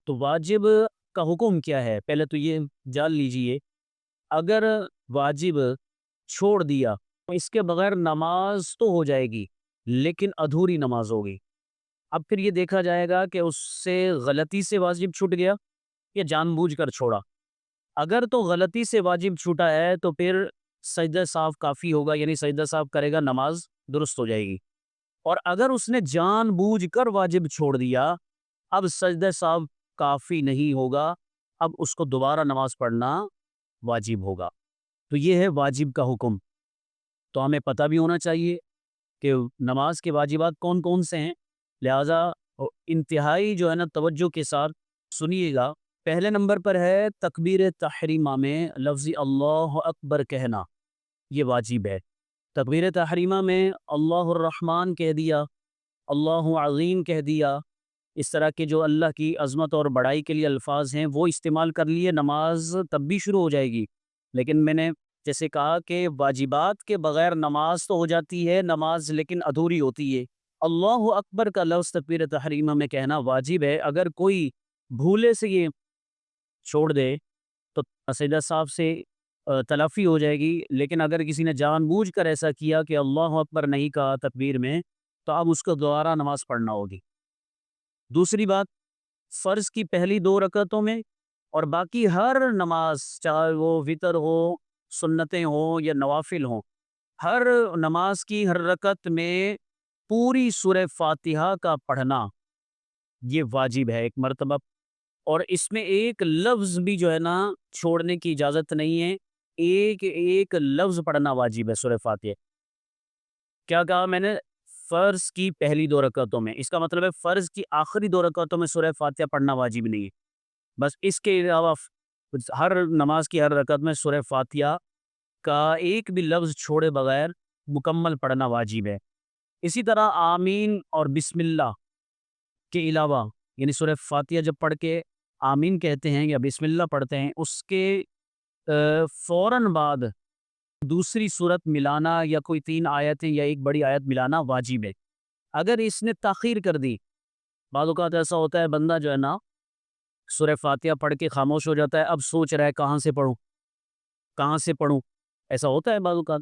تو واجب کا حکم کیا ہے پہلے تو یہ جان لیجئے. اگر واجب چھوڑ دیا تو اس کے بغیر نماز تو ہو جائے گی لیکن ادھوری نماز ہوگی. اب پھر یہ دیکھا جائے گا کہ اس سے غلطی سے واجب چھوٹ گیا یا جان بوجھ کر چھوڑا. اگر تو غلطی سے واجب چھوٹا ہے تو پھر سجدہ صاف کافی ہوگا، یعنی سجدہ صاف کرے گا، نماز درست ہو جائے گی. اور اگر اس نے جان بوجھ کر واجب چھوڑ دیا، اب سجدہ صاف کافی نہیں ہوگا، اب اس کو دوبارہ نماز پڑھنا واجب ہوگا. تو یہ ہے واجب کا حکم. تو ہمیں پتہ بھی ہونا چاہیے کہ نماز کے واجبات کون کون سے ہیں. لہٰذا انتہائی جو ہے نا توجہ کے ساتھ سنیے گا. پہلے نمبر پر ہے تکبیر تحریمہ میں لفظ اللہ اکبر کہنا، یہ واجب ہے. تکبیر تحریمہ میں اللہ الرحمن کہہ دیا، اللہ عظیم کہہ دیا، اس طرح کے جو اللہ کی عظمت اور بڑائی کے لیے الفاظ ہیں وہ استعمال کر لیے، نماز تب بھی شروع ہو جائے گی. لیکن میں نے جیسے کہا کہ واجبات کے بغیر نماز تو ہو جاتی ہے نماز، لیکن ادھوری ہوتی ہے. اللہ اکبر کا لفظ تکبیر تحریمہ میں کہنا واجب ہے. اگر کوئی بھولے سے یہ چھوڑ دے تو سجدہ صاحب سے تلافی ہو جائے گی، لیکن اگر کسی نے جان بوجھ کر ایسا کیا کہ اللہ اکبر نہیں کہا تکبیر میں، تو اب اس کو دوبارہ نماز پڑھنا ہوگی. دوسری بات، فرض کی پہلی 2 رکعتوں میں اور باقی ہر نماز، چاہے وہ وتر ہو، سنتیں ہوں یا نوافل ہوں، ہر نماز کی ہر رکعت میں پوری سورہ فاتحہ کا پڑھنا یہ واجب ہے ایک مرتبہ. اور اس میں ایک لفظ بھی جو ہے نا چھوڑنے کی اجازت نہیں ہے، ایک ایک لفظ پڑھنا واجب ہے سورہ فاتحہ. کیا کہا میں نے؟ فرض کی پہلی 2 رکعتوں میں، اس کا مطلب ہے فرض کی آخری 2 رکعتوں میں سورہ فاتحہ پڑھنا واجب نہیں ہے. بس اس کے علاوہ ہر نماز کی ہر رکعت میں سورہ فاتحہ کا ایک بھی لفظ چھوڑے بغیر مکمل پڑھنا واجب ہے. اسی طرح آمین اور بسم اللہ کے علاوہ، یعنی سورہ فاتحہ جب پڑھ کے آمین کہتے ہیں یا بسم اللہ پڑھتے ہیں، اس کے فوراً بعد دوسری صورت ملانا یا کوئی 3 آیتیں یا ایک بڑی آیت ملانا واجب ہے. اگر اس نے تاخیر کر دی، بعض اوقات ایسا ہوتا ہے بندہ جو ہے نا سورہ فاتحہ پڑھ کے خاموش ہو جاتا ہے، اب سوچ رہا ہے کہاں سے پڑھوں، ایسا ہوتا ہے بعض اوقات.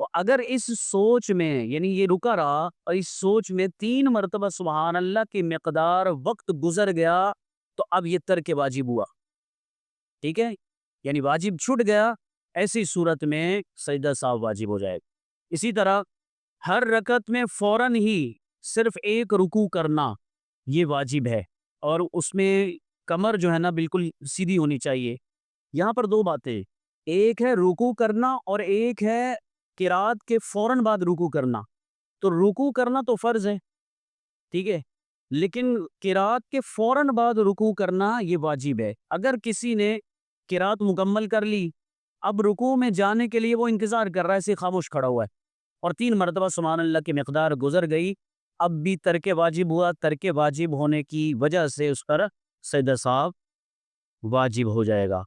تو اگر اس سوچ میں، یعنی یہ رکا رہا اور اس سوچ میں 3 مرتبہ سبحان اللہ کی مقدار وقت گزر گیا، تو اب یہ ترک واجب ہوا. ٹھیک ہے، یعنی واجب چھوٹ گیا، ایسی صورت میں سجدہ صاحب واجب ہو جائے گا. اسی طرح ہر رکعت میں فوراً ہی صرف ایک رکوع کرنا یہ واجب ہے، اور اس میں کمر جو ہے نا بالکل سیدھی ہونی چاہیے. یہاں پر 2 باتیں، ایک ہے رکوع کرنا اور ایک ہے قرات کے فوراً بعد رکوع کرنا. تو رکوع کرنا تو فرض ہے، ٹھیک ہے، لیکن قرات کے فوراً بعد رکوع کرنا یہ واجب ہے. اگر کسی نے قرات مکمل کر لی، اب رکوع میں جانے کے لیے وہ انتظار کر رہا ہے، ایسے خاموش کھڑا ہوا ہے، اور 3 مرتبہ سبحان اللہ کی مقدار گزر گئی، اب بھی ترک واجب ہوا. ترک واجب ہونے کی وجہ سے اس پر سجدہ صاحب واجب ہو جائے گا.